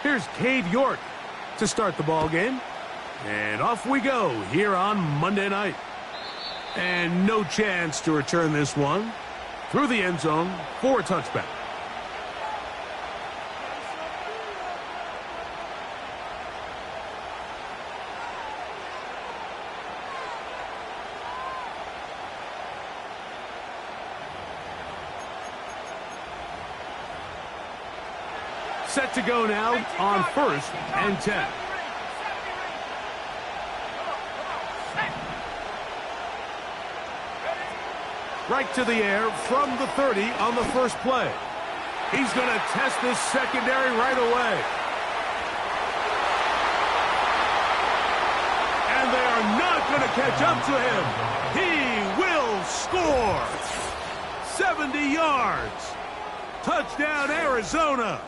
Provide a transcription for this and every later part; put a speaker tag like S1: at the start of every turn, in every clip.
S1: Here's Cade York to start the ball game. And off we go here on Monday night. And no chance to return this one through the end zone for a touchback. Set to go now on 1st and 10. Right to the air from the 30 on the first play. He's going to test this secondary right away. And they are not going to catch up to him. He will score. 70 yards. Touchdown, Arizona.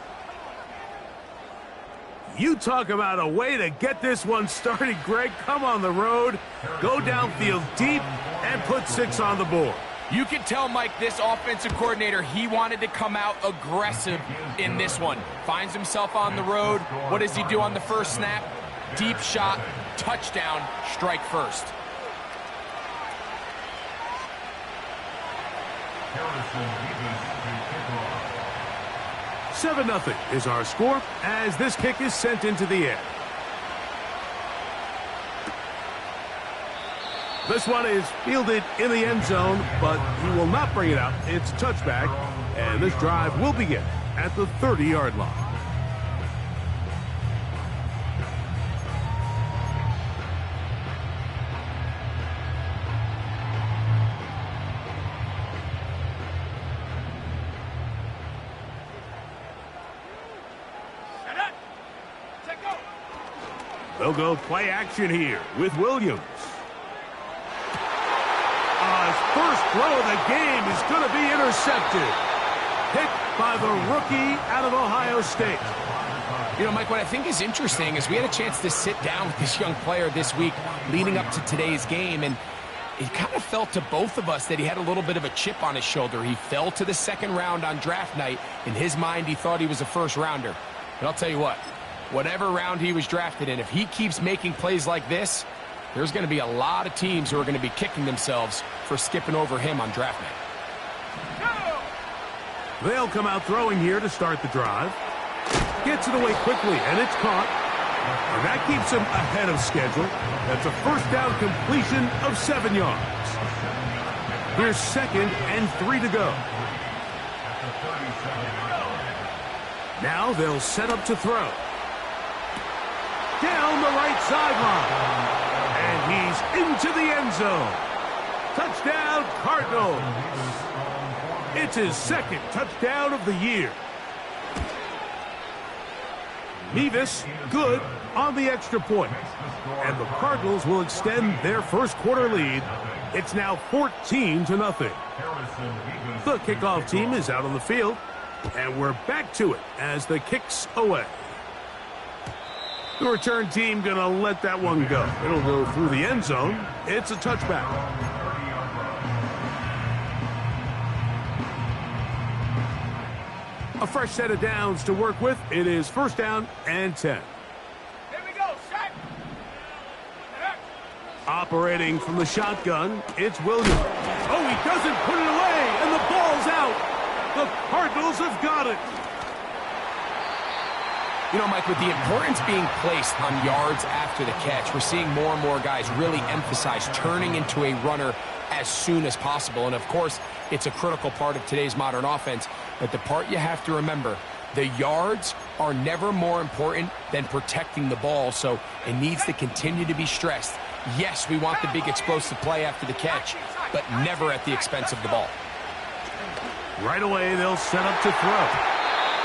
S1: You talk about a way to get this one started, Greg. Come on the road, go downfield deep, and put 6 on the board.
S2: You can tell, Mike, this offensive coordinator, he wanted to come out aggressive in this one. Finds himself on the road. What does he do on the first snap? Deep shot, touchdown, strike first.
S1: 7-0 is our score as this kick is sent into the air. This one is fielded in the end zone, but he will not bring it out. It's a touchback, and this drive will begin at the 30-yard line. They'll go play action here with Williams. His first throw of the game is going to be intercepted. Picked by the rookie out of Ohio State.
S2: You know, Mike, what I think is interesting is we had a chance to sit down with this young player this week leading up to today's game, and it kind of felt to both of us that he had a little bit of a chip on his shoulder. He fell to the second round on draft night. In his mind, he thought he was a first rounder. But I'll tell you what, whatever round he was drafted in, if he keeps making plays like this, there's going to be a lot of teams who are going to be kicking themselves for skipping over him on draft night.
S1: They'll come out throwing here to start the drive. Gets it away quickly, and it's caught. And that keeps him ahead of schedule. That's a first down completion of 7 yards. Here's 2nd and 3 to go. Now they'll set up to throw. Down the right sideline. And he's into the end zone. Touchdown, Cardinals. It's his 2nd touchdown of the year. Mevis good on the extra point. And the Cardinals will extend their first quarter lead. It's now 14-0. The kickoff team is out on the field. And we're back to it as the kick's away. The return team going to let that one go. It'll go through the end zone. It's a touchback. A fresh set of downs to work with. It is 1st down and 10.
S3: Here we go, set.
S1: Operating from the shotgun, it's Williams. Oh, he doesn't put it away, and the ball's out. The Cardinals have got it.
S2: You know, Mike, with the importance being placed on yards after the catch, we're seeing more and more guys really emphasize turning into a runner as soon as possible. And, of course, it's a critical part of today's modern offense. But the part you have to remember, the yards are never more important than protecting the ball, so it needs to continue to be stressed. Yes, we want the big explosive play after the catch, but never at the expense of the ball.
S1: Right away, they'll set up to throw.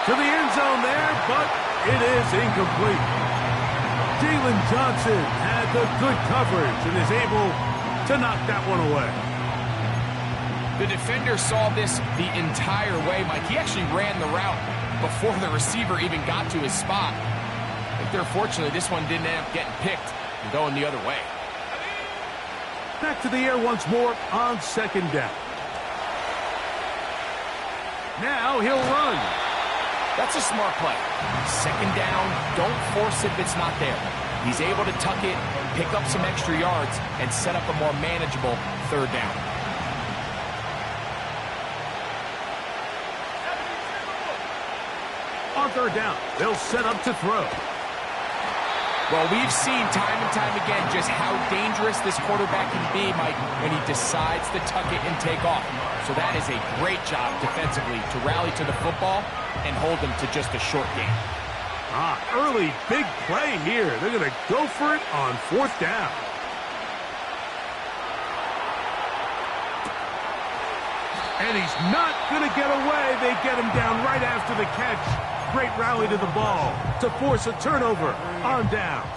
S1: To the end zone there, but it is incomplete. Jalen Johnson had the good coverage and is able to knock that one away.
S2: The defender saw this the entire way, Mike. He actually ran the route before the receiver even got to his spot. If they're fortunate, this one didn't end up getting picked and going the other way.
S1: Back to the air once more on 2nd down. Now he'll run.
S2: That's a smart play. Second down, don't force it if it's not there. He's able to tuck it, pick up some extra yards, and set up a more manageable third down.
S1: On third down, they'll set up to throw.
S2: Well, we've seen time and time again just how dangerous this quarterback can be, Mike, when he decides to tuck it and take off. So that is a great job defensively to rally to the football and hold them to just a short game.
S1: Early big play here. They're going to go for it on fourth down. And he's not going to get away. They get him down right after the catch. Great rally to the ball to force a turnover on downs.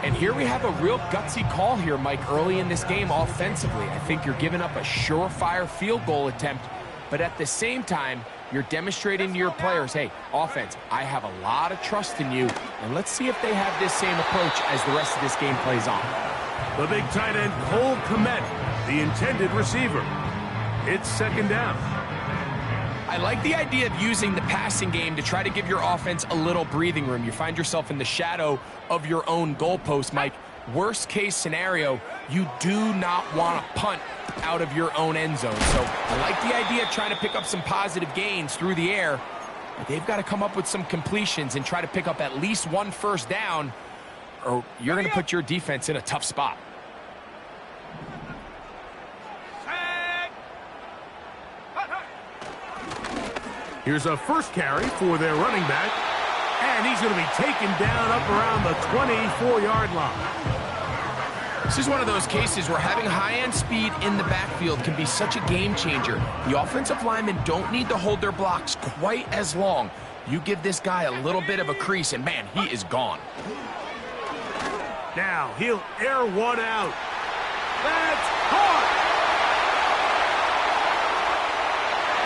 S2: And here we have a real gutsy call here, Mike, early in this game offensively. I think you're giving up a surefire field goal attempt, but at the same time, you're demonstrating to your players, hey, offense, I have a lot of trust in you, and let's see if they have this same approach as the rest of this game plays on.
S1: The big tight end, Cole Kmet, the intended receiver. It's second down.
S2: I like the idea of using the passing game to try to give your offense a little breathing room. You find yourself in the shadow of your own goalpost, Mike. Worst case scenario, you do not want to punt out of your own end zone. So I like the idea of trying to pick up some positive gains through the air. But they've got to come up with some completions and try to pick up at least one first down, or you're going to put your defense in a tough spot.
S1: Here's a first carry for their running back, and he's going to be taken down up around the 24-yard line.
S2: This is one of those cases where having high-end speed in the backfield can be such a game changer. The offensive linemen don't need to hold their blocks quite as long. You give this guy a little bit of a crease, and man, he is gone.
S1: Now he'll air one out. That's caught!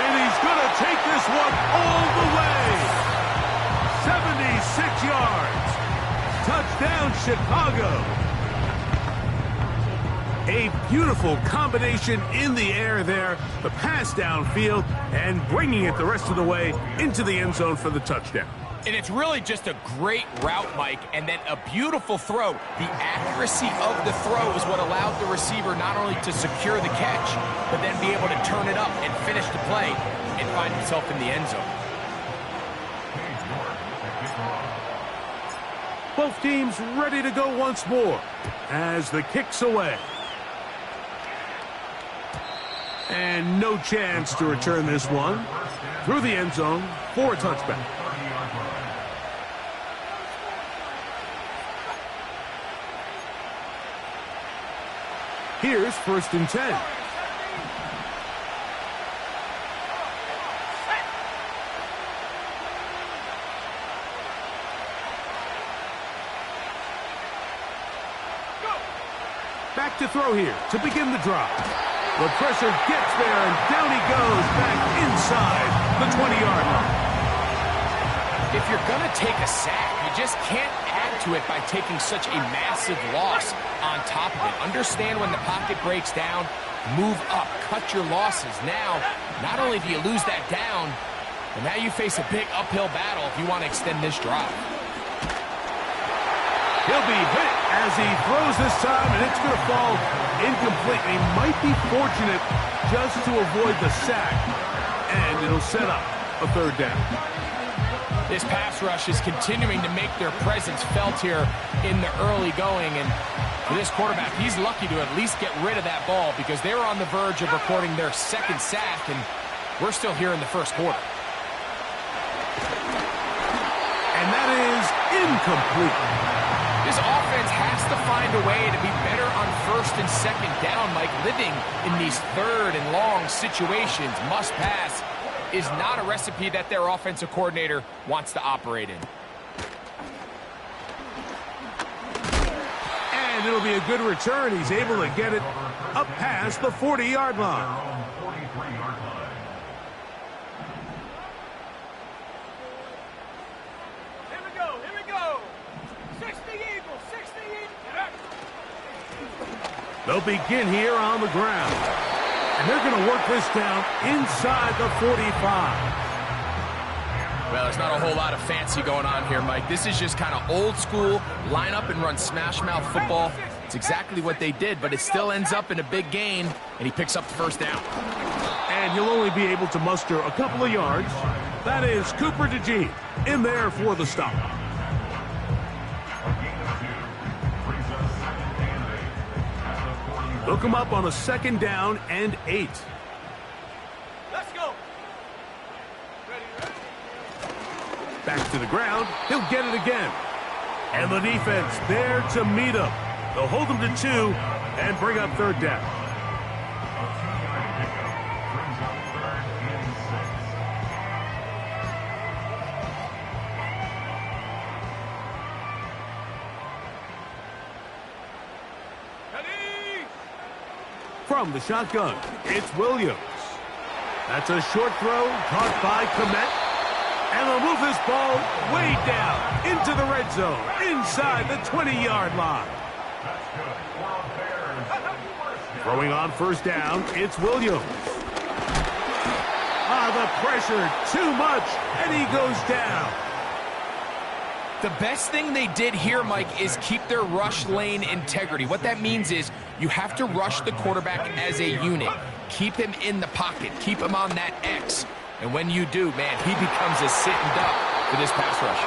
S1: And he's going to take this one all the way. 76 yards. Touchdown, Chicago. A beautiful combination in the air there. The pass downfield and bringing it the rest of the way into the end zone for the touchdown.
S2: And it's really just a great route, Mike, and then a beautiful throw. The accuracy of the throw is what allowed the receiver not only to secure the catch, but then be able to turn it up and finish the play and find himself in the end zone.
S1: Both teams ready to go once more as the kick's away. And no chance to return this one through the end zone for a touchback. Here's 1st and 10. Back to throw here to begin the drive. The pressure gets there, and down he goes back inside the 20-yard line.
S2: If you're going to take a sack, you just can't add to it by taking such a massive loss on top of it. Understand when the pocket breaks down, move up, cut your losses. Now, not only do you lose that down, but now you face a big uphill battle if you want to extend this drive.
S1: He'll be hit as he throws this time, and it's going to fall incomplete. He might be fortunate just to avoid the sack, and it'll set up a 3rd down.
S2: This pass rush is continuing to make their presence felt here in the early going, and for this quarterback, he's lucky to at least get rid of that ball because they were on the verge of recording their 2nd sack, and we're still here in the 1st quarter.
S1: And that is incomplete.
S2: This offense has to find a way to be better on 1st and 2nd down, Mike. Living in these 3rd and long situations, must pass, is not a recipe that their offensive coordinator wants to operate in.
S1: And it'll be a good return. He's able to get it up past the 40-yard line. They'll begin here on the ground. And they're going to work this down inside the 45.
S2: Well, there's not a whole lot of fancy going on here, Mike. This is just kind of old school, line up and run smash mouth football. It's exactly what they did, but it still ends up in a big gain, and he picks up the first down.
S1: And he'll only be able to muster a couple of yards. That is Cooper DeJean in there for the stop. Look him up on a 2nd down and 8.
S3: Let's go.
S1: Back to the ground. He'll get it again. And the defense there to meet him. They'll hold him to 2 and bring up 3rd down. From the shotgun, it's Williams. That's a short throw caught by Komet. And they'll move this ball way down into the red zone, inside the 20-yard line. Throwing on 1st down, it's Williams. The pressure, too much, and he goes down.
S2: The best thing they did here, Mike, is keep their rush lane integrity. What that means is you have to rush the quarterback as a unit. Keep him in the pocket. Keep him on that X. And when you do, man, he becomes a sitting duck for this pass rush.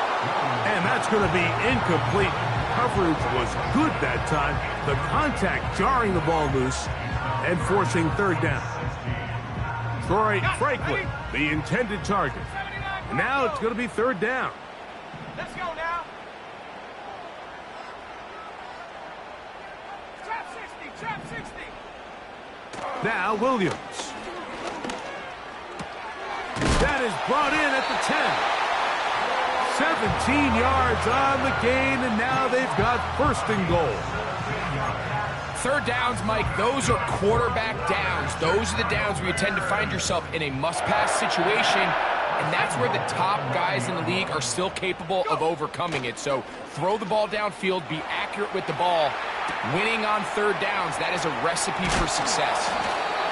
S1: And that's going to be incomplete. Coverage was good that time. The contact jarring the ball loose and forcing 3rd down. Troy Franklin, the intended target. Now it's going to be 3rd down.
S3: Let's go now. Trap 60, trap 60.
S1: Now Williams. That is brought in at the 10. 17 yards on the gain, and now they've got 1st and goal.
S2: 3rd downs, Mike, those are quarterback downs. Those are the downs where you tend to find yourself in a must-pass situation, and that's where the top guys in the league are still capable of overcoming it. So throw the ball downfield, be accurate with the ball. Winning on 3rd downs, that is a recipe for success.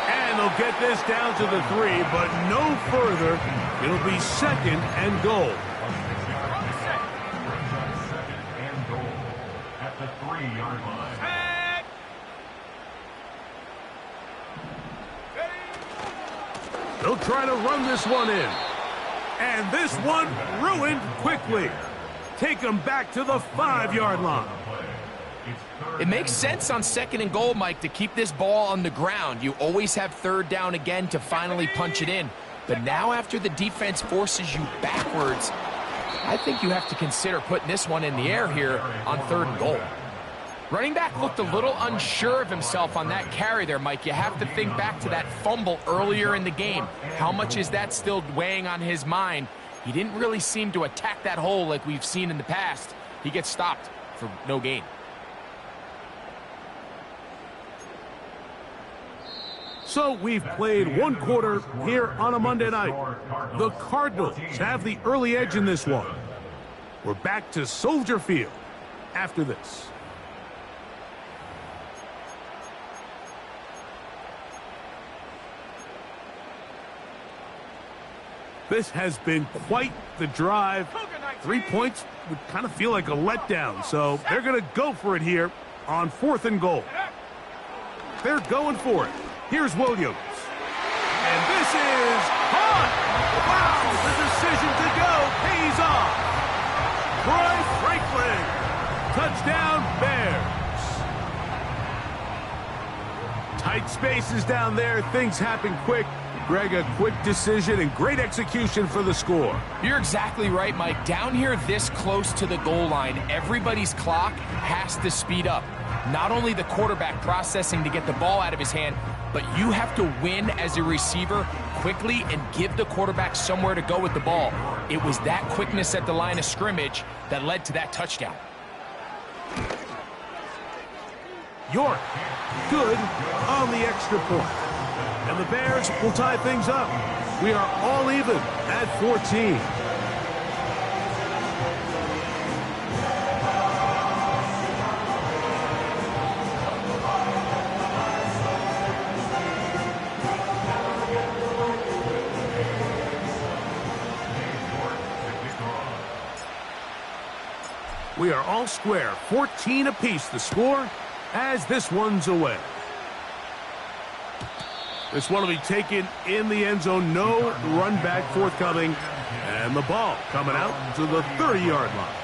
S1: And they'll get this down to the 3, but no further. It'll be 2nd and goal.
S4: At the 3-yard line.
S1: They'll try to run this one in. And this one ruined quickly. Take them back to the 5-yard line.
S2: It makes sense on 2nd and goal, Mike, to keep this ball on the ground. You always have 3rd down again to finally punch it in. But now after the defense forces you backwards, I think you have to consider putting this one in the air here on 3rd and goal. Running back looked a little unsure of himself on that carry there, Mike. You have to think back to that fumble earlier in the game. How much is that still weighing on his mind? He didn't really seem to attack that hole like we've seen in the past. He gets stopped for no gain.
S1: So we've played 1 quarter here on a Monday night. The Cardinals have the early edge in this one. We're back to Soldier Field after this. This has been quite the drive. 3 points would kind of feel like a letdown, so they're going to go for it here on 4th and goal. They're going for it. Here's Williams. And this is caught. Wow, the decision to go pays off. Troy Franklin. Touchdown, Bears. Tight spaces down there. Things happen quick. Greg, a quick decision and great execution for the score.
S2: You're exactly right, Mike. Down here this close to the goal line, everybody's clock has to speed up. Not only the quarterback processing to get the ball out of his hand, but you have to win as a receiver quickly and give the quarterback somewhere to go with the ball. It was that quickness at the line of scrimmage that led to that touchdown.
S1: York, good on the extra point. And the Bears will tie things up. We are all even at 14. We are all square, 14 apiece the score as this one's away. This one will be taken in the end zone. No run back forthcoming. And the ball coming out to the 30-yard line.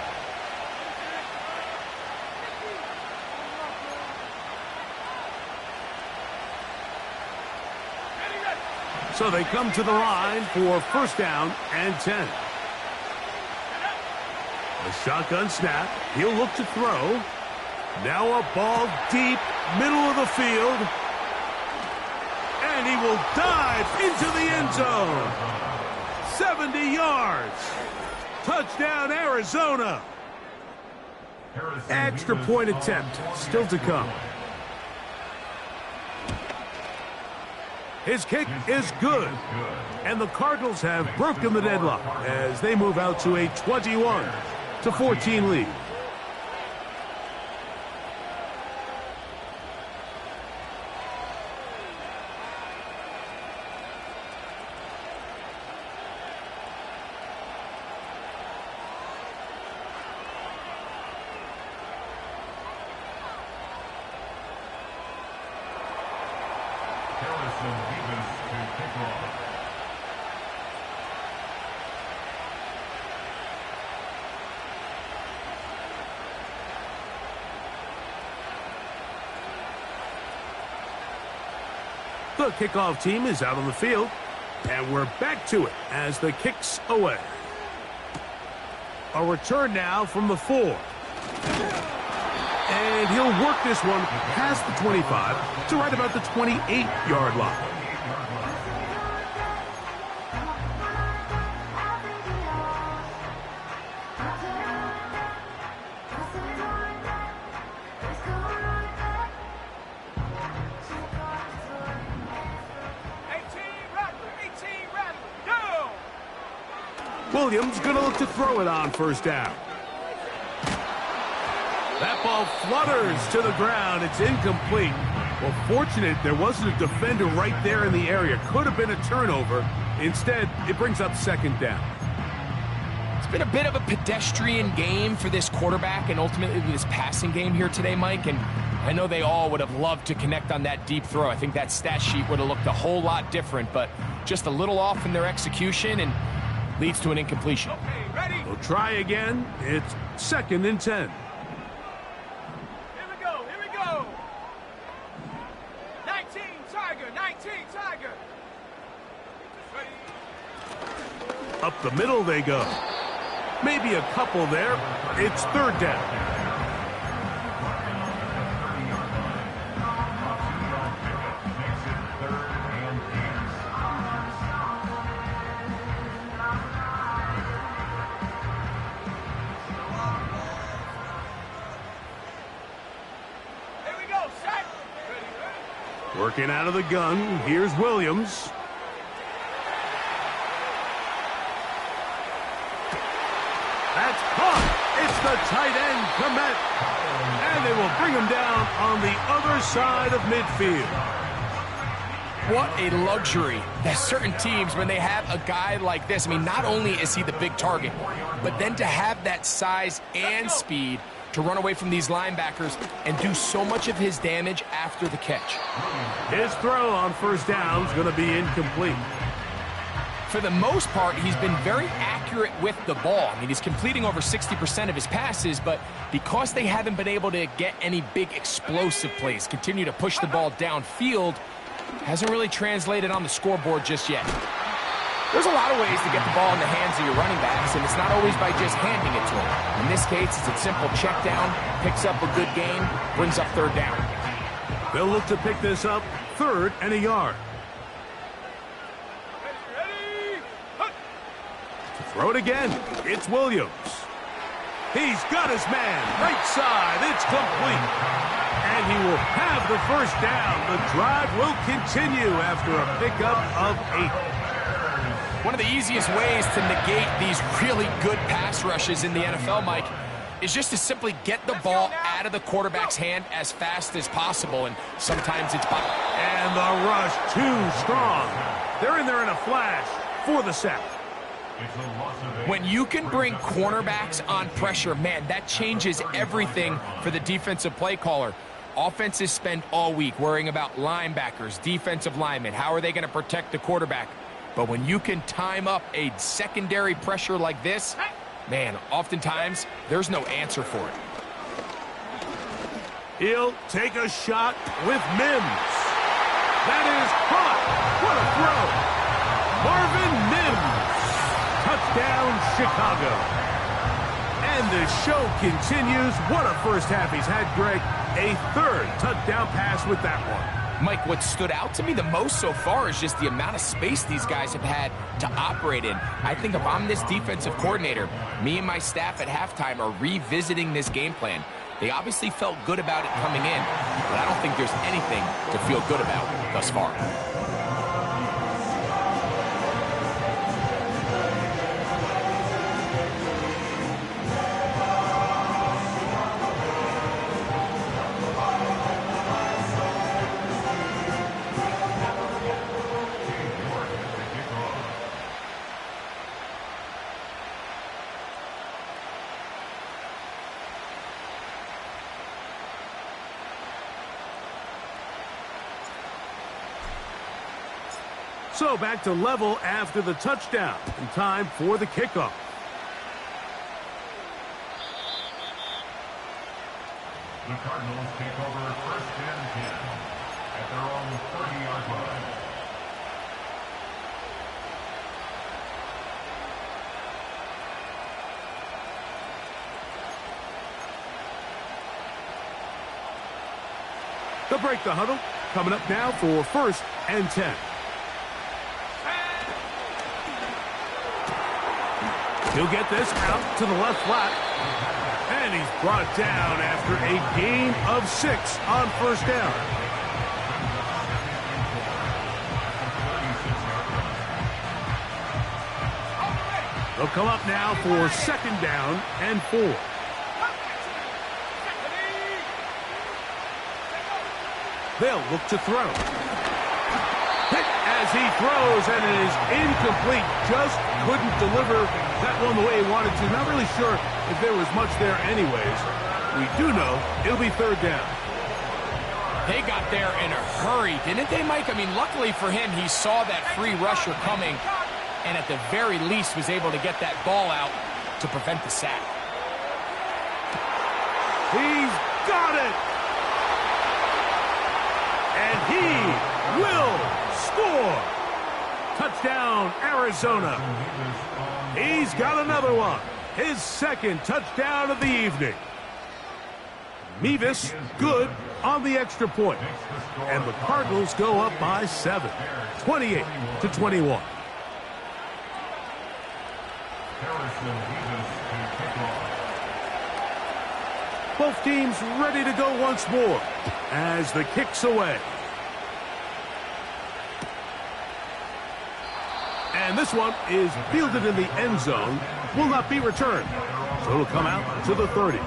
S1: So they come to the line for first down and 10. A shotgun snap. He'll look to throw. Now a ball deep, middle of the field. And he will dive into the end zone. 70 yards. Touchdown, Arizona. Extra point attempt still to come. His kick is good. And the Cardinals have broken the deadlock as they move out to a 21-14 lead. The kickoff team is out on the field, and we're back to it as the kick's away. A return now from the 4. And he'll work this one past the 25 to right about the 28-yard line. Williams going to look to throw it on first down. That ball flutters to the ground. It's incomplete. Well, fortunate there wasn't a defender right there in the area. Could have been a turnover. Instead, it brings up second down.
S2: It's been a bit of a pedestrian game for this quarterback and ultimately this passing game here today, Mike. And I know they all would have loved to connect on that deep throw. I think that stat sheet would have looked a whole lot different, but just a little off in their execution and leads to an incompletion.
S3: Okay, ready?
S1: We'll try again. It's second and 10.
S3: Here we go. 19, Tiger, 19, Tiger. Ready?
S1: Up the middle they go. Maybe a couple there. It's third down. Working out of the gun, here's Williams. That's caught. It's the tight end, Komet. And they will bring him down on the other side of midfield.
S2: What a luxury that certain teams, when they have a guy like this, I mean, not only is he the big target, but then to have that size and speed to run away from these linebackers and do so much of his damage after the catch.
S1: His throw on first down is going to be incomplete.
S2: For the most part, he's been very accurate with the ball. I mean, he's completing over 60% of his passes, but because they haven't been able to get any big explosive plays, continue to push the ball downfield, hasn't really translated on the scoreboard just yet. There's a lot of ways to get the ball in the hands of your running backs, and it's not always by just handing it to them. In this case, it's a simple check down, picks up a good gain, brings up third down.
S1: They'll look to pick this up, third and a yard.
S3: Ready?
S1: To throw it again, it's Williams. He's got his man, right side, it's complete. And he will have the first down. The drive will continue after a pickup of 8.
S2: One of the easiest ways to negate these really good pass rushes in the NFL, Mike, is just to simply get the ball out of the quarterback's hand as fast as possible, and sometimes it's by.
S1: And the rush too strong. They're in there in a flash for the sack.
S2: When you can bring cornerbacks on pressure, man, that changes everything for the defensive play caller. Offenses spend all week worrying about linebackers, defensive linemen. How are they going to protect the quarterback? But when you can time up a secondary pressure like this, man, oftentimes there's no answer for it.
S1: He'll take a shot with Mims. That is caught. What a throw. Marvin Mims. Touchdown, Chicago. And the show continues. What a first half he's had, Greg. A third touchdown pass with that one.
S2: Mike, what stood out to me the most so far is just the amount of space these guys have had to operate in. I think if I'm this defensive coordinator, me and my staff at halftime are revisiting this game plan. They obviously felt good about it coming in, but I don't think there's anything to feel good about thus far.
S1: So back to level after the touchdown. And time for the kickoff.
S4: The Cardinals take over first and 10 at their own 30-yard line.
S1: They'll break the huddle. Coming up now for first and 10. He'll get this out to the left flat. And he's brought down after a gain of 6 on first down. They'll come up now for second down and 4. They'll look to throw. Hit as he throws, and it is incomplete. Just couldn't deliver that one the way he wanted to. Not really sure if there was much there anyways. We do know it'll be third down.
S2: They got there in a hurry, didn't they, Mike? I mean, luckily for him, he saw that free rusher coming and at the very least was able to get that ball out to prevent the sack.
S1: He's got it! And he will score! Touchdown, Arizona. He's got another one. His second touchdown of the evening. Mevis good on the extra point. And the Cardinals go up by 7, 28-21. Both teams ready to go once more as the kick's away. And this one is fielded in the end zone, will not be returned. So it'll come out to the 30.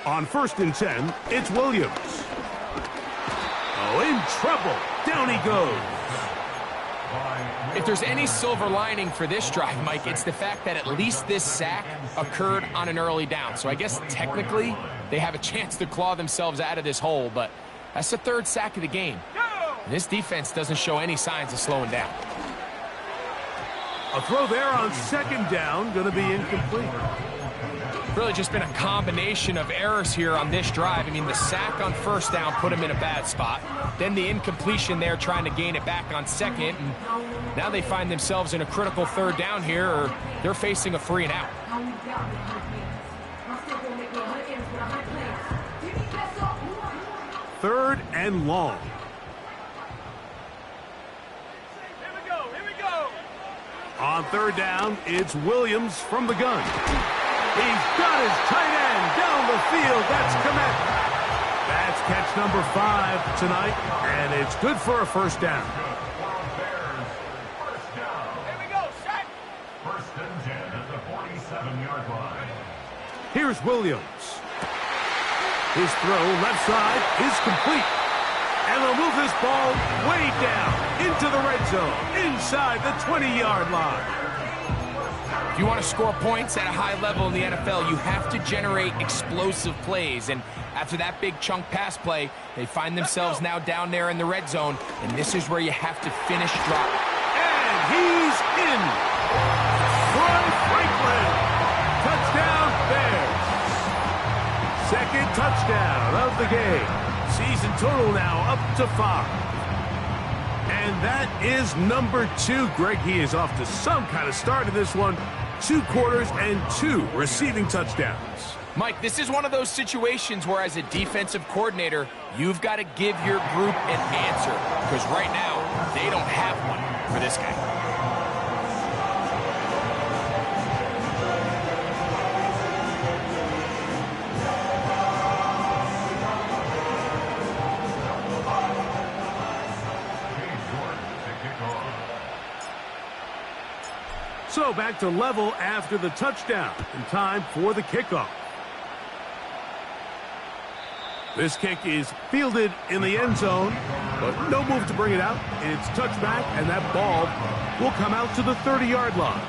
S1: On first and 10, it's Williams. Oh, in trouble. Down he goes.
S2: If there's any silver lining for this drive, Mike, it's the fact that at least this sack occurred on an early down. So I guess technically they have a chance to claw themselves out of this hole, but that's the third sack of the game. And this defense doesn't show any signs of slowing down.
S1: A throw there on second down, going to be incomplete.
S2: Really just been a combination of errors here on this drive. I mean, the sack on first down put him in a bad spot. Then the incompletion there trying to gain it back on second. And now they find themselves in a critical third down here, or they're facing a free and out.
S1: Third and long.
S3: Here we go.
S1: On third down, it's Williams from the gun. He's got his tight end down the field. That's Komet. That's catch number 5 tonight, and it's good for a first down.
S3: Here we go, set.
S4: First and 10 at the 47-yard line.
S1: Here's Williams. His throw left side is complete. And they'll move this ball way down into the red zone, inside the 20-yard line.
S2: If you want to score points at a high level in the NFL, you have to generate explosive plays. And after that big chunk pass play, they find themselves now down there in the red zone. And this is where you have to finish drop.
S1: And he's in. Troy Franklin. Touchdown, Bears. Second touchdown of the game. Season total now up to 5. And that is number 2. Greg, he is off to some kind of start in this one. 2 quarters and 2 receiving touchdowns.
S2: Mike, this is one of those situations where as a defensive coordinator, you've got to give your group an answer. Because right now, they don't have one for this guy.
S1: So back to level after the touchdown, and time for the kickoff. This kick is fielded in the end zone, but no move to bring it out. It's touched back, and that ball will come out to the 30-yard line.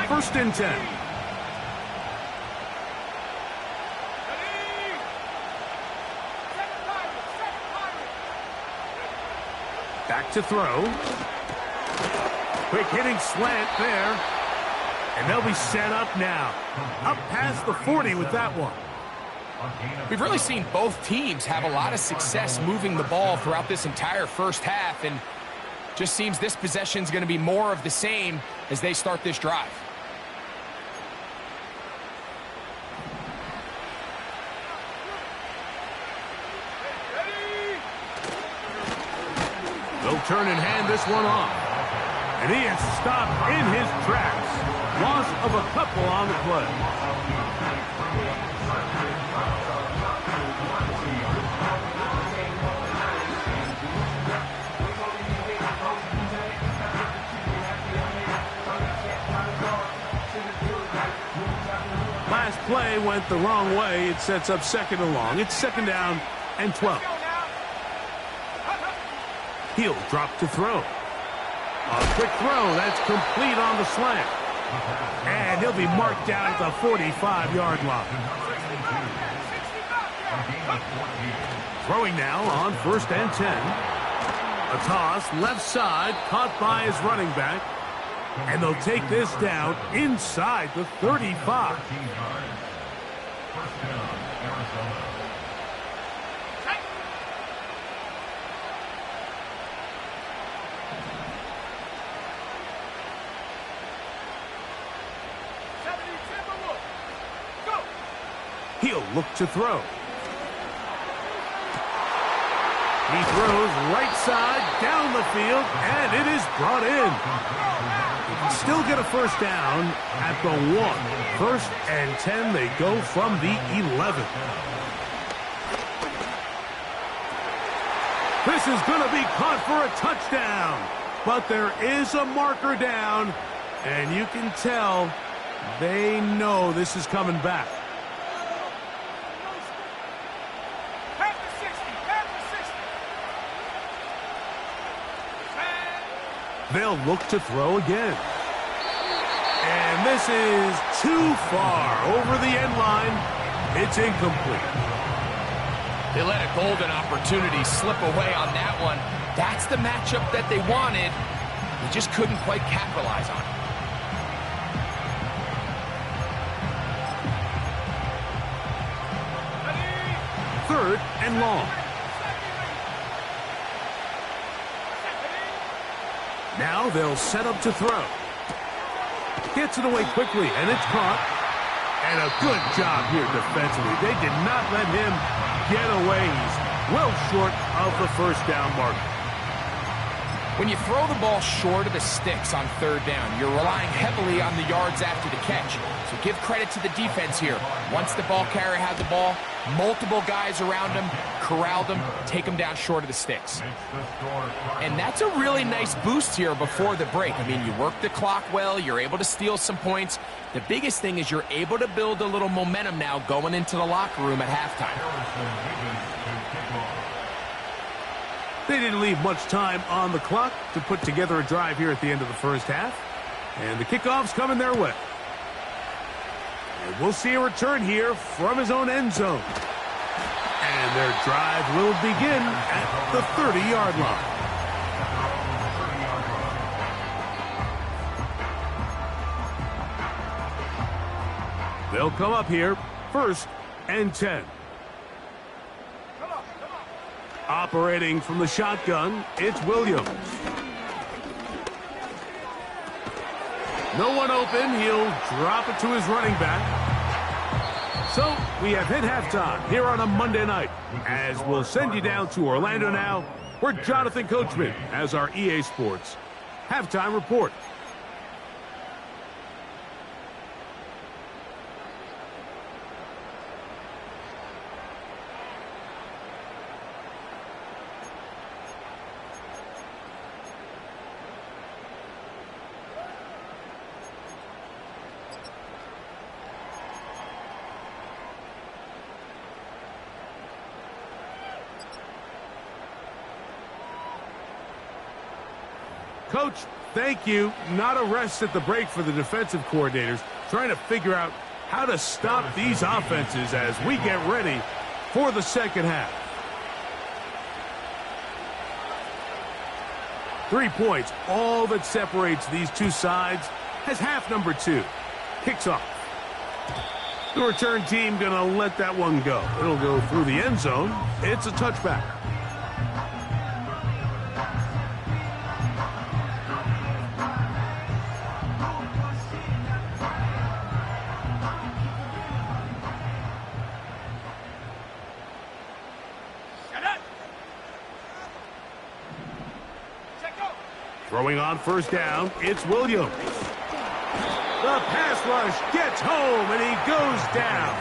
S1: First and 10. Back to throw. Quick hitting slant there. And they'll be set up now. Up past the 40 with that one.
S2: We've really seen both teams have a lot of success moving the ball throughout this entire first half. And just seems this possession is going to be more of the same as they start this drive.
S1: They'll turn and hand this one off. And he is stopped in his tracks. Loss of a couple on the play. Last play went the wrong way. It sets up second and long. It's second down and 12. He'll drop to throw. A quick throw. That's complete on the slant. And he'll be marked down at the 45-yard line. Throwing now on first and 10. A toss left side caught by his running back. And they'll take this down inside the 35. He'll look to throw. He throws right side down the field, and it is brought in. He can still get a first down at the 1. First and 10, they go from the 11. This is going to be caught for a touchdown. But there is a marker down, and you can tell they know this is coming back. They'll look to throw again. And this is too far over the end line. It's incomplete.
S2: They let a golden opportunity slip away on that one. That's the matchup that they wanted. They just couldn't quite capitalize on it.
S1: Third and long. Now they'll set up to throw. Gets it away quickly, and it's caught. And a good job here defensively. They did not let him get away. He's well short of the first down mark.
S2: When you throw the ball short of the sticks on third down, you're relying heavily on the yards after the catch. So give credit to the defense here. Once the ball carrier had the ball, multiple guys around him, corralled him, take him down short of the sticks. And that's a really nice boost here before the break. I mean, you work the clock well, you're able to steal some points. The biggest thing is you're able to build a little momentum now going into the locker room at halftime.
S1: They didn't leave much time on the clock to put together a drive here at the end of the first half. And the kickoff's coming their way. And we'll see a return here from his own end zone. And their drive will begin at the 30-yard line. They'll come up here, 1st and 10. Operating from the shotgun, it's Williams. No one open. He'll drop it to his running back. So we have hit halftime here on a Monday night, as we'll send you down to Orlando now, where Jonathan Coachman has our EA Sports halftime report. Coach, thank you. Not a rest at the break for the defensive coordinators, trying to figure out how to stop these offenses as we get ready for the second half. 3 points, all that separates these two sides, as half number 2 kicks off. The return team going to let that one go. It'll go through the end zone. It's a touchback. Throwing on 1st down, it's Williams. The pass rush gets home, and he goes down.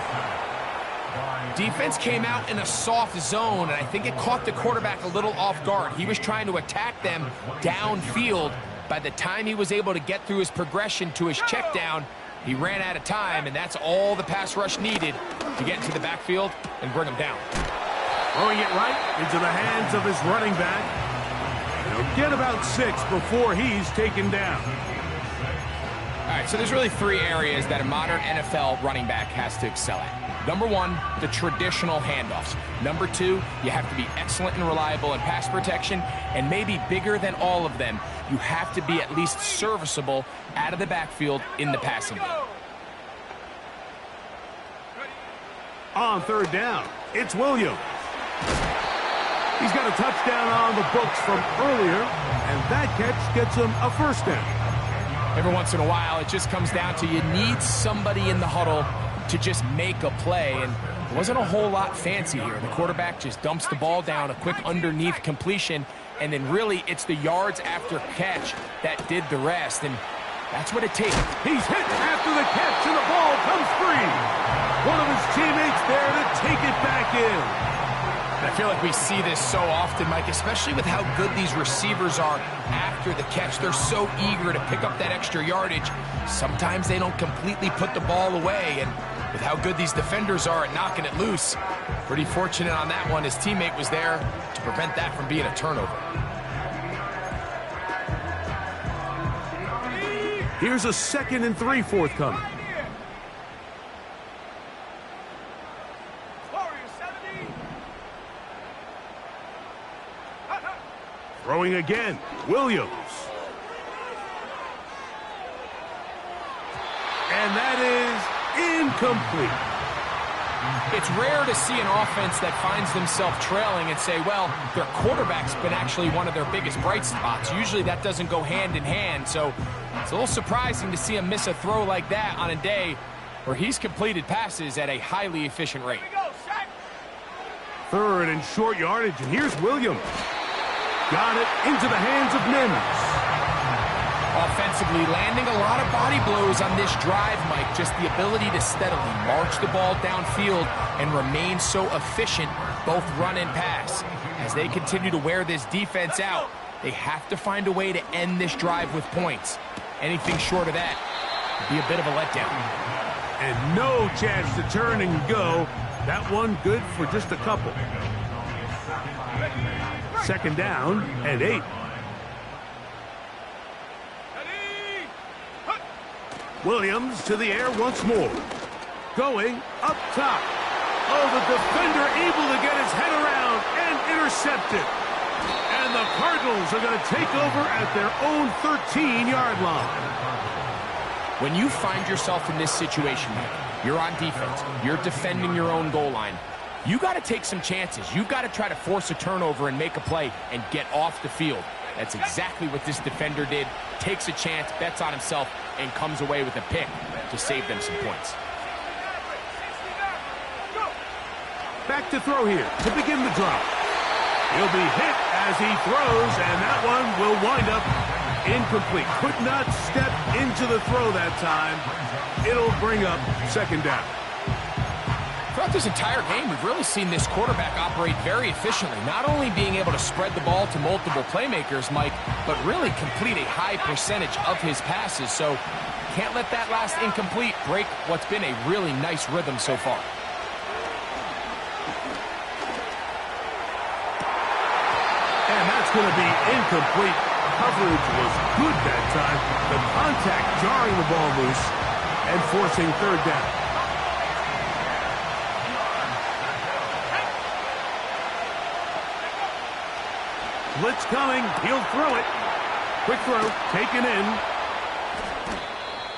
S2: Defense came out in a soft zone, and I think it caught the quarterback a little off guard. He was trying to attack them downfield. By the time he was able to get through his progression to his check down, he ran out of time, and that's all the pass rush needed to get into the backfield and bring him down.
S1: Throwing it right into the hands of his running back. He'll get about 6 before he's taken down.
S2: All right, so there's really 3 areas that a modern NFL running back has to excel at. Number 1, the traditional handoffs. Number 2, you have to be excellent and reliable in pass protection. And maybe bigger than all of them, you have to be at least serviceable out of the backfield in the passing game.
S1: On 3rd down, it's Williams. He's got a touchdown on the books from earlier, and that catch gets him a 1st down.
S2: Every once in a while, it just comes down to you need somebody in the huddle to just make a play, and it wasn't a whole lot fancy here. The quarterback just dumps the ball down, a quick underneath completion, and then really it's the yards after catch that did the rest, and that's what it takes.
S1: He's hit after the catch, and the ball comes free. One of his teammates there to take it back in.
S2: I feel like we see this so often, Mike, especially with how good these receivers are after the catch. They're so eager to pick up that extra yardage. Sometimes they don't completely put the ball away, and with how good these defenders are at knocking it loose, pretty fortunate on that one. His teammate was there to prevent that from being a turnover.
S1: Here's a 2nd and 3 forthcoming. Throwing again, Williams. And that is incomplete.
S2: It's rare to see an offense that finds themselves trailing and say, well, their quarterback's been actually one of their biggest bright spots. Usually that doesn't go hand in hand, so it's a little surprising to see him miss a throw like that on a day where he's completed passes at a highly efficient rate.
S1: 3rd and short yardage, and here's Williams. got it into the hands of Mims.
S2: Offensively, landing a lot of body blows on this drive, Mike. Just the ability to steadily march the ball downfield and remain so efficient, both run and pass. As they continue to wear this defense out, they have to find a way to end this drive with points. Anything short of that would be a bit of a letdown.
S1: And no chance to turn and go. That one good for just a couple. Second down and 8. Williams to the air once more. Going up top. Oh, the defender able to get his head around and intercept it. And the Cardinals are going to take over at their own 13-yard line.
S2: When you find yourself in this situation, you're on defense, you're defending your own goal line, you got to take some chances. You've got to try to force a turnover and make a play and get off the field. That's exactly what this defender did. Takes a chance, bets on himself, and comes away with a pick to save them some points.
S1: Back to throw here to begin the drive. He'll be hit as he throws, and that one will wind up incomplete. Could not step into the throw that time. It'll bring up second down.
S2: Throughout this entire game, we've really seen this quarterback operate very efficiently, not only being able to spread the ball to multiple playmakers, Mike, but really complete a high percentage of his passes. So can't let that last incomplete break what's been a really nice rhythm so far.
S1: And that's going to be incomplete. Coverage was good that time. The contact jarring the ball loose and forcing third down. Blitz coming. He'll throw it. Quick throw. Taken in.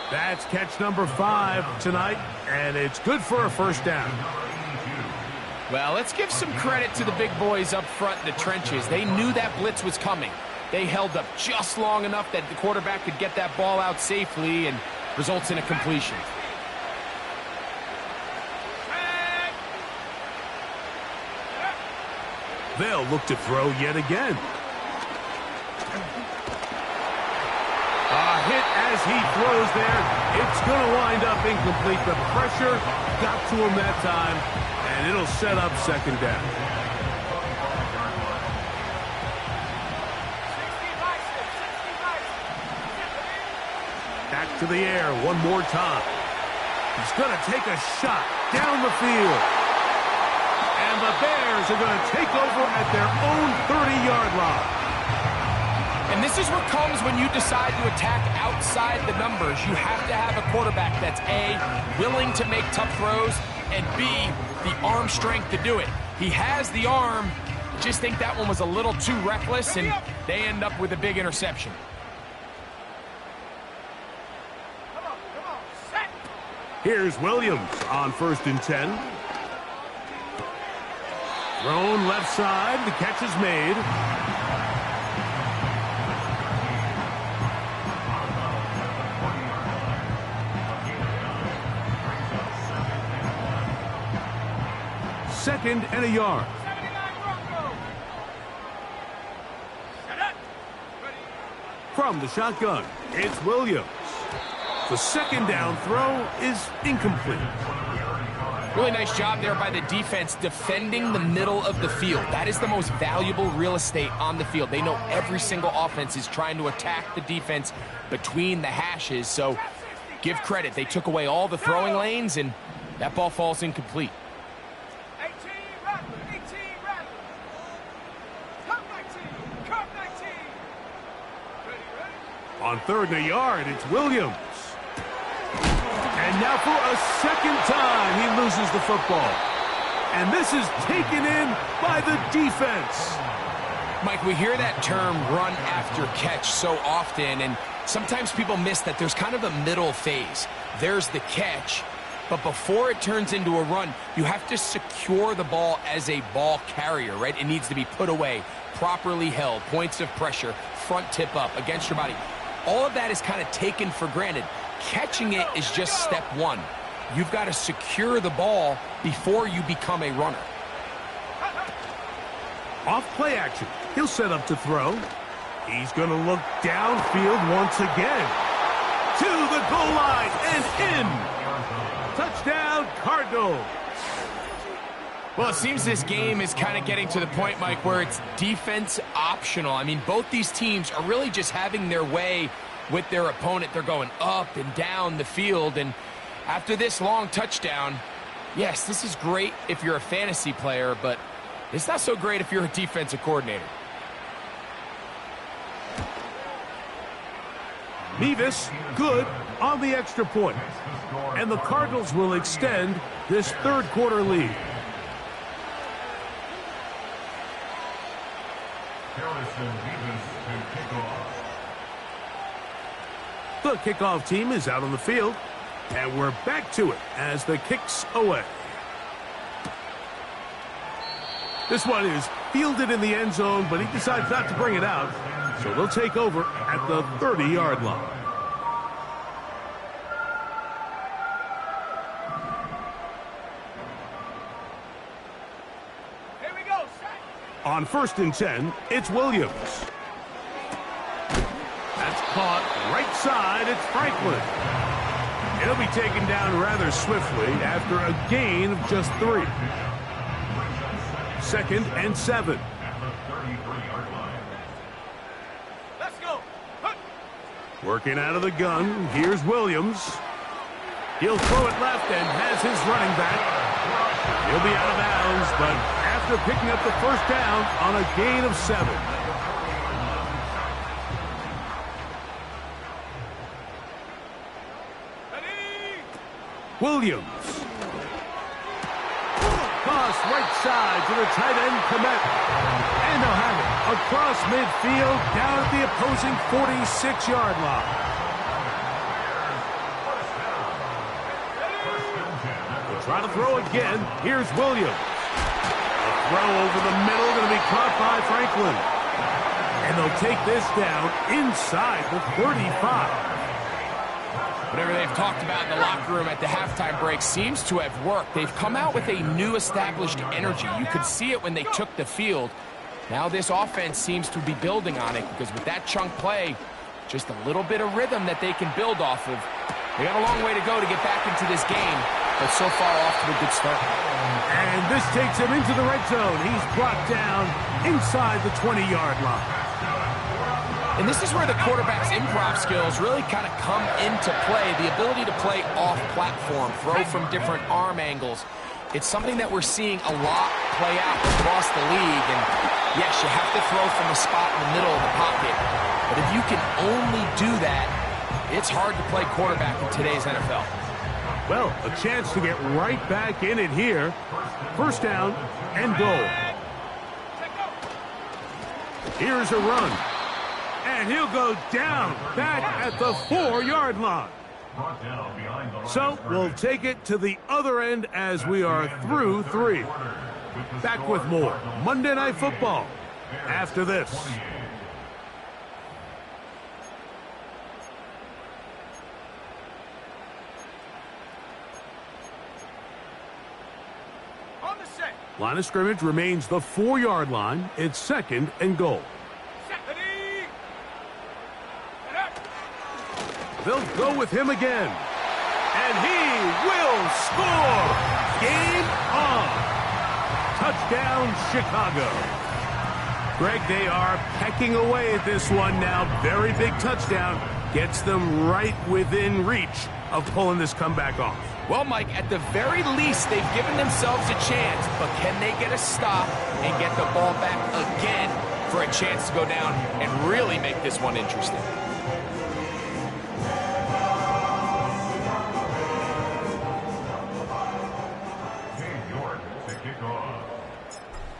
S1: That's catch number 5 tonight, and it's good for a first down.
S2: Well, let's give some credit to the big boys up front in the trenches. They knew that blitz was coming. They held up just long enough that the quarterback could get that ball out safely and results in a completion.
S1: They'll look to throw yet again. A hit as he throws there. It's going to wind up incomplete. The pressure got to him that time, and it'll set up second down. Back to the air one more time. He's going to take a shot down the field. And the Bears are going to take over at their own 30-yard line.
S2: And this is what comes when you decide to attack outside the numbers. You have to have a quarterback that's A, willing to make tough throws, and B, the arm strength to do it. He has the arm. I just think that one was a little too reckless, and they end up with a big interception.
S1: Here's Williams on 1st and 10. Thrown left side. The catch is made. Second and a yard. From the shotgun, it's Williams. The second down throw is incomplete.
S2: Really nice job there by the defense defending the middle of the field. That is the most valuable real estate on the field. They know every single offense is trying to attack the defense between the hashes, so give credit. They took away all the throwing lanes, and that ball falls incomplete.
S1: On 3rd and a yard, it's Williams. And now for a second time, he loses the football. And this is taken in by the defense.
S2: Mike, we hear that term run after catch so often, and sometimes people miss that there's kind of a middle phase. There's the catch, but before it turns into a run, you have to secure the ball as a ball carrier, right? It needs to be put away, properly held, points of pressure, front tip up against your body. All of that is kind of taken for granted. Catching it is just step one. You've got to secure the ball before you become a runner.
S1: Off play action. He'll set up to throw. He's going to look downfield once again. To the goal line and in. Touchdown, Cardinals.
S2: Well, it seems this game is kind of getting to the point, Mike, where it's defense optional. I mean, both these teams are really just having their way with their opponent. They're going up and down the field, and after this long touchdown, yes, this is great if you're a fantasy player, but it's not so great if you're a defensive coordinator.
S1: Mevis, good on the extra point. And the Cardinals will extend this third quarter lead. The kickoff team is out on the field, and we're back to it as the kick's away. This one is fielded in the end zone, but he decides not to bring it out, so they'll take over at the 30-yard line.
S3: Here we go, set.
S1: On 1st and 10, it's Williams. That's caught right side. It's Franklin. He'll be taken down rather swiftly after a gain of just 3. 2nd and 7.
S3: Let's go. Hup.
S1: Working out of the gun, here's Williams. He'll throw it left and has his running back. He'll be out of bounds, but after picking up the first down on a gain of 7. Williams. Toss right side to the tight end, Komet. And they'll have it across midfield down at the opposing 46-yard line. They'll try to throw again. Here's Williams. A throw over the middle going to be caught by Franklin. And they'll take this down inside the 35.
S2: Whatever they've talked about in the locker room at the halftime break seems to have worked. They've come out with a new established energy. You could see it when they took the field. Now this offense seems to be building on it because with that chunk play, just a little bit of rhythm that they can build off of. They got a long way to go to get back into this game, but so far off to a good start.
S1: And this takes him into the red zone. He's brought down inside the 20-yard line.
S2: And this is where the quarterback's improv skills really kind of come into play. The ability to play off-platform, throw from different arm angles. It's something that we're seeing a lot play out across the league. And yes, you have to throw from a spot in the middle of the pocket. But if you can only do that, it's hard to play quarterback in today's NFL.
S1: Well, a chance to get right back in it here. First down and goal. Here's a run. And he'll go down back at the 4-yard line. So we'll take it to the other end as we are through 3. Back with more Monday Night Football after this.
S3: On the set.
S1: Line of scrimmage remains the 4-yard line. It's 2nd and goal. They'll go with him again. And he will score. Game on. Touchdown, Chicago. Greg, they are pecking away at this one now. Very big touchdown. Gets them right within reach of pulling this comeback off.
S2: Well, Mike, at the very least, they've given themselves a chance. But can they get a stop and get the ball back again for a chance to go down and really make this one interesting?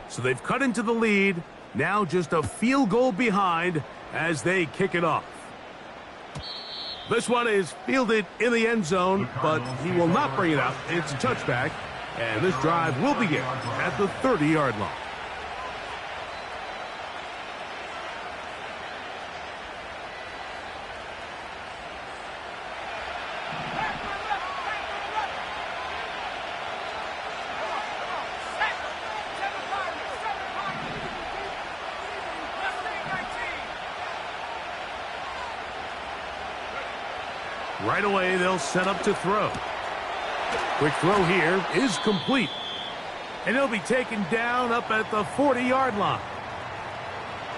S1: So they've cut into the lead. Now just a field goal behind as they kick it off. This one is fielded in the end zone, but he will not bring it out. It's a touchback, and this drive will begin at the 30-yard line. Right away, they'll set up to throw. Quick throw here is complete. And he'll be taken down up at the 40-yard line.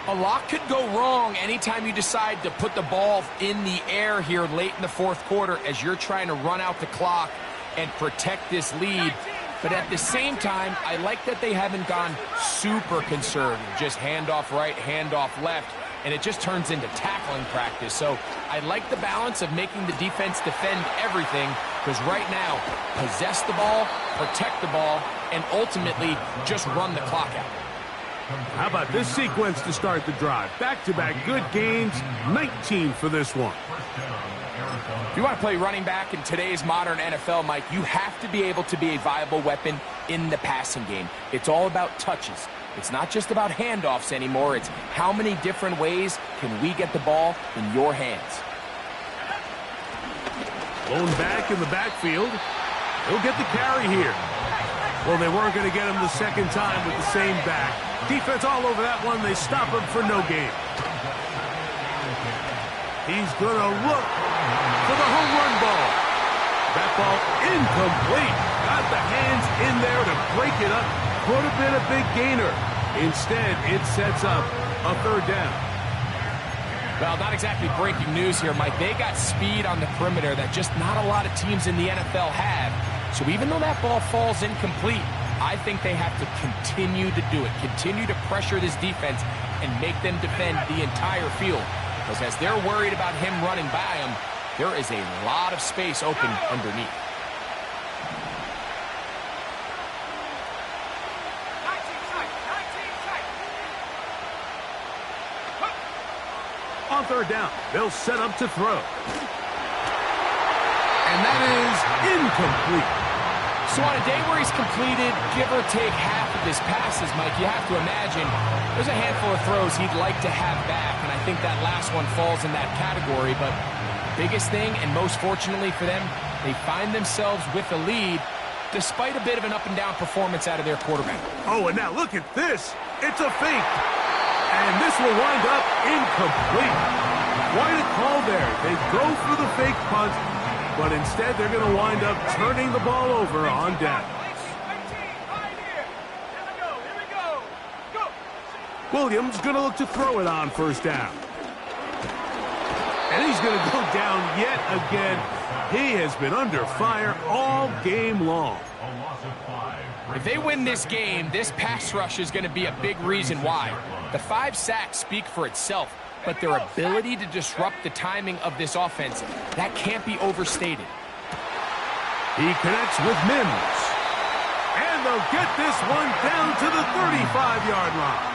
S2: A lot could go wrong anytime you decide to put the ball in the air here late in the fourth quarter as you're trying to run out the clock and protect this lead. But at the same time, I like that they haven't gone super conservative. Just handoff right, handoff left, and it just turns into tackling practice. So I like the balance of making the defense defend everything, because right now, possess the ball, protect the ball, and ultimately just run the clock out.
S1: How about this sequence to start the drive? Back-to-back good gains, 19 for this one.
S2: If you want to play running back in today's modern NFL, Mike, you have to be able to be a viable weapon in the passing game. It's all about touches. It's not just about handoffs anymore. It's how many different ways can we get the ball in your hands.
S1: Blown back in the backfield. He'll get the carry here. Well, they weren't going to get him the second time with the same back. Defense all over that one. They stop him for no gain. He's going to look for the home run ball. That ball incomplete. Got the hands in there to break it up. Could have been a big gainer. Instead, it sets up a third down.
S2: Well, not exactly breaking news here, Mike. They got speed on the perimeter that just not a lot of teams in the NFL have. So even though that ball falls incomplete, I think they have to continue to do it. Continue to pressure this defense and make them defend the entire field. Because as they're worried about him running by them, there is a lot of space open underneath.
S1: On third down, they'll set up to throw. And that is incomplete.
S2: So on a day where he's completed, give or take half of his passes, Mike, you have to imagine there's a handful of throws he'd like to have back, and I think that last one falls in that category. But biggest thing, and most fortunately for them, they find themselves with a lead despite a bit of an up-and-down performance out of their quarterback.
S1: Oh, and now look at this. It's a fake. And this will wind up incomplete. Quite a call there. They go for the fake punt, but instead they're going to wind up turning the ball over on down. Williams going to look to throw it on first down. And he's going to go down yet again. He has been under fire all game long.
S2: If they win this game, this pass rush is going to be a big reason why. The 5 sacks speak for itself, but their ability to disrupt the timing of this offense, that can't be overstated.
S1: He connects with Mims. And they'll get this one down to the 35-yard line.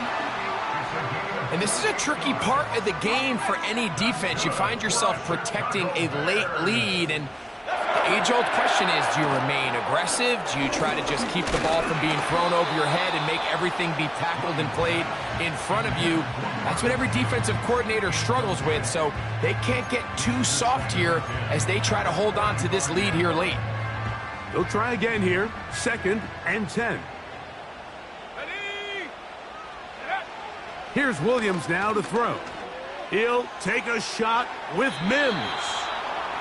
S2: And this is a tricky part of the game for any defense. You find yourself protecting a late lead, and the age-old question is, do you remain aggressive? Do you try to just keep the ball from being thrown over your head and make everything be tackled and played in front of you? That's what every defensive coordinator struggles with, so they can't get too soft here as they try to hold on to this lead here late.
S1: They'll try again here, 2nd and 10. Here's Williams now to throw. He'll take a shot with Mims.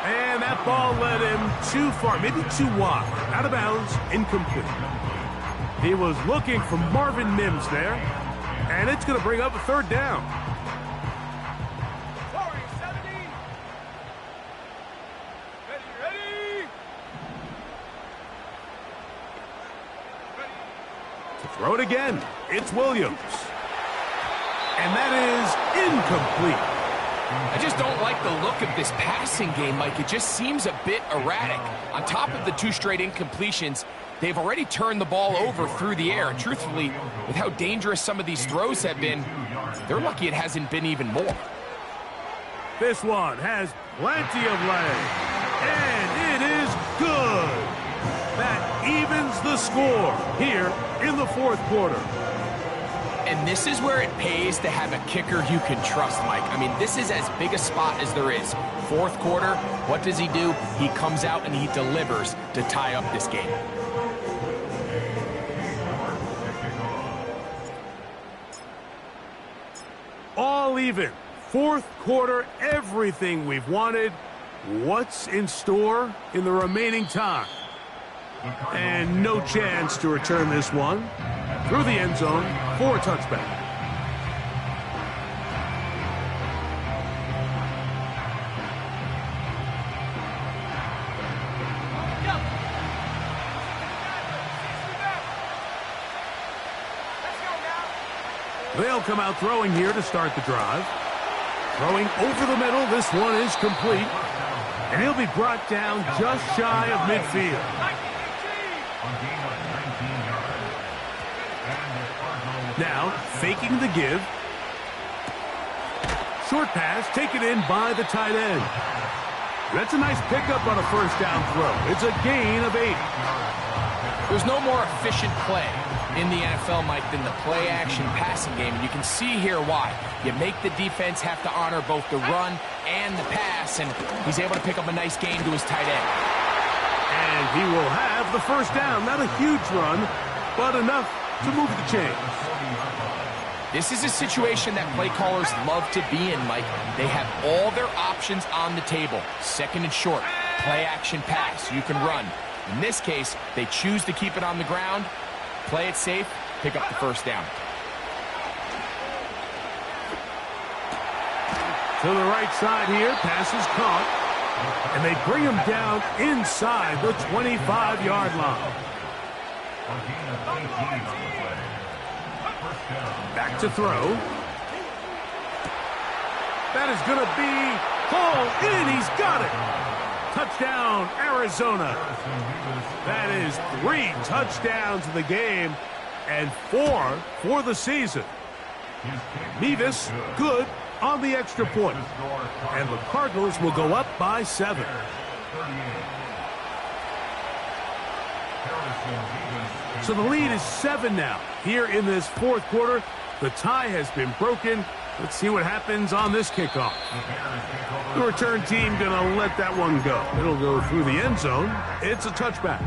S1: And that ball led him too far, maybe too wide. Out of bounds, incomplete. He was looking for Marvin Mims there. And it's going to bring up a third down.
S3: Sorry, 70. Ready.
S1: To throw it again, it's Williams. And that is incomplete.
S2: I just don't like the look of this passing game, Mike. It just seems a bit erratic. On top of the 2 straight incompletions, they've already turned the ball over through the air. And truthfully, with how dangerous some of these throws have been, they're lucky it hasn't been even more.
S1: This one has plenty of leg. And it is good. That evens the score here in the fourth quarter.
S2: And this is where it pays to have a kicker you can trust, Mike. I mean, this is as big a spot as there is. Fourth quarter, what does he do? He comes out and he delivers to tie up this game.
S1: All even. Fourth quarter, everything we've wanted. What's in store in the remaining time? And no chance to return this one through the end zone for a touchback. They'll come out throwing here to start the drive. Throwing over the middle. This one is complete. And he'll be brought down just shy of midfield. Now, faking the give. Short pass taken in by the tight end. That's a nice pickup on a first down throw. It's a gain of 8.
S2: There's no more efficient play in the NFL, Mike, than the play-action passing game. And you can see here why. You make the defense have to honor both the run and the pass, and he's able to pick up a nice gain to his tight end.
S1: And he will have the first down. Not a huge run, but enough to move the chains.
S2: This is a situation that play callers love to be in, Mike. They have all their options on the table. Second and short, play-action pass. You can run. In this case, they choose to keep it on the ground, play it safe, pick up the first down.
S1: To the right side here, pass is caught. And they bring him down inside the 25-yard line. Back to throw. That is going to be hauled in. He's got it. Touchdown, Arizona. That is 3 touchdowns in the game and 4 for the season. Mevis, good on the extra point. And the Cardinals will go up by 7. So the lead is 7 now. Here in this fourth quarter, the tie has been broken. Let's see what happens on this kickoff. The return team going to let that one go. It'll go through the end zone. It's a touchback.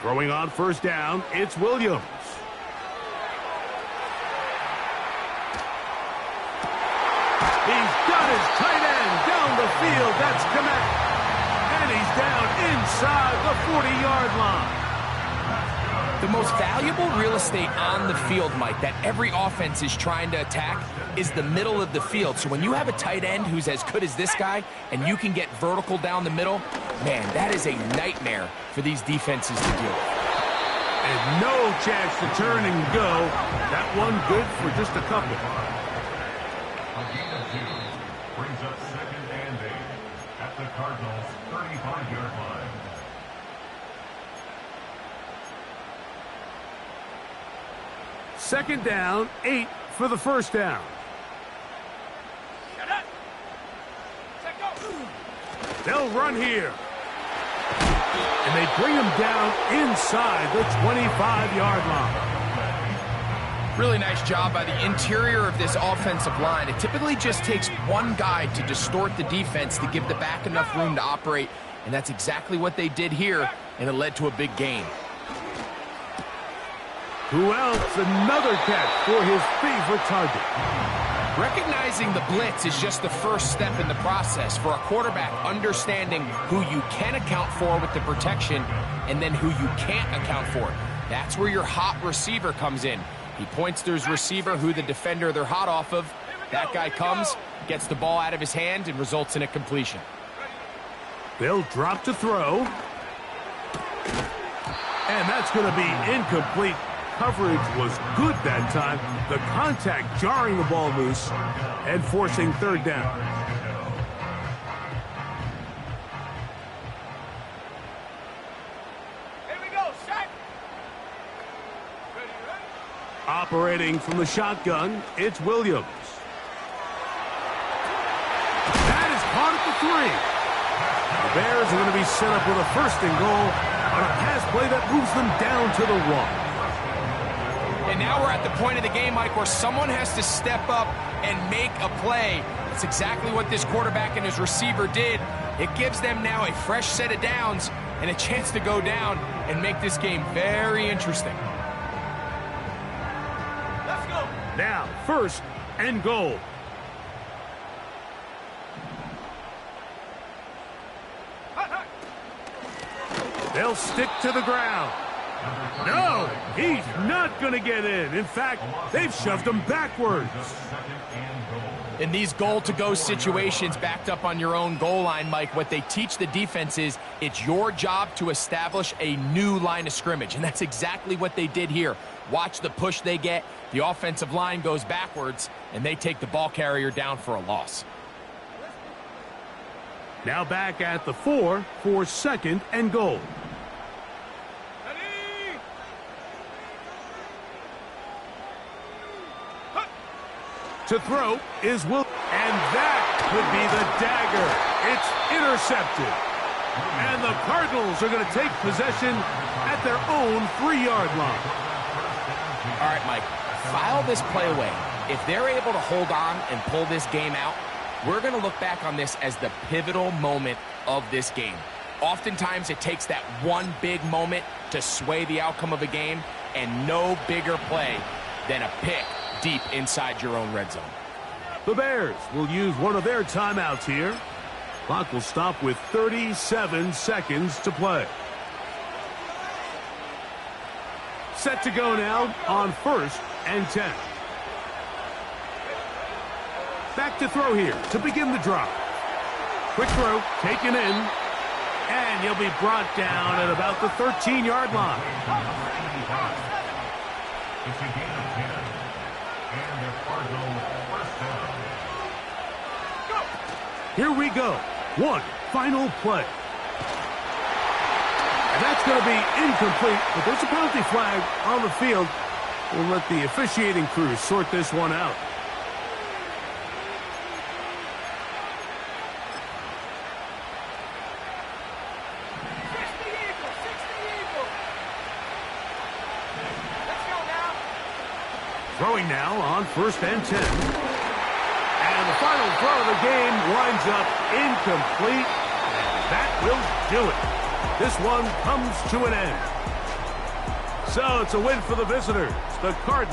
S1: Throwing on first down, it's Williams. He's got his tight end down the field. That's Komet. And he's down inside the 40-yard line.
S2: The most valuable real estate on the field, Mike, that every offense is trying to attack is the middle of the field. So when you have a tight end who's as good as this guy and you can get vertical down the middle, man, that is a nightmare for these defenses to deal with.
S1: And no chance to turn and go. That one good for just a couple.
S4: A gain of 2 brings up 2nd and 8 at the Cardinals' 35-yard line.
S1: Second down, 8 for the first down. They'll run here. And they bring him down inside the 25-yard line.
S2: Really nice job by the interior of this offensive line. It typically just takes one guy to distort the defense to give the back enough room to operate, and that's exactly what they did here, and it led to a big gain.
S1: Who else? Another catch for his favorite target.
S2: Recognizing the blitz is just the first step in the process for a quarterback, understanding who you can account for with the protection and then who you can't account for. That's where your hot receiver comes in. He points to his receiver, who the defender they're hot off of. That guy comes, gets the ball out of his hand, and results in a completion.
S1: They'll drop to throw. And that's going to be incomplete. Coverage was good that time. The contact jarring the ball loose and forcing third down.
S3: Here we go, set. Ready.
S1: Operating from the shotgun, it's Williams. That is caught at the 3. The Bears are going to be set up with a first and goal on a pass play that moves them down to the 1.
S2: And now we're at the point of the game, Mike, where someone has to step up and make a play. That's exactly what this quarterback and his receiver did. It gives them now a fresh set of downs, and a chance to go down and make this game very interesting.
S3: Let's go.
S1: Now, first and goal. They'll stick to the ground. No, he's not going to get in. In fact, they've shoved him backwards.
S2: In these goal-to-go situations backed up on your own goal line, Mike, what they teach the defense is it's your job to establish a new line of scrimmage, and that's exactly what they did here. Watch the push they get. The offensive line goes backwards, and they take the ball carrier down for a loss.
S1: Now back at the 4 for second and goal.
S3: Ready.
S1: To throw is Will, and that could be the dagger. It's intercepted. And the Cardinals are going to take possession at their own 3-yard line.
S2: All right, Mike, file this play away. If they're able to hold on and pull this game out, we're going to look back on this as the pivotal moment of this game. Oftentimes, it takes that one big moment to sway the outcome of a game, and no bigger play than a pick deep inside your own red zone.
S1: The Bears will use one of their timeouts here. Clock will stop with 37 seconds to play. Set to go now on first and 10. Back to throw here to begin the drive. Quick throw, taken in, and he'll be brought down at about the 13-yard line.
S4: It's a gain of 10. And the Cardinals first down.
S1: Here we go. One final play. And that's going to be incomplete, but there's a penalty flag on the field. We'll let the officiating crew sort this one out. Throwing now on first and 10. And the final throw of the game winds up incomplete. And that will do it. This one comes to an end. So it's a win for the visitors. The Cardinals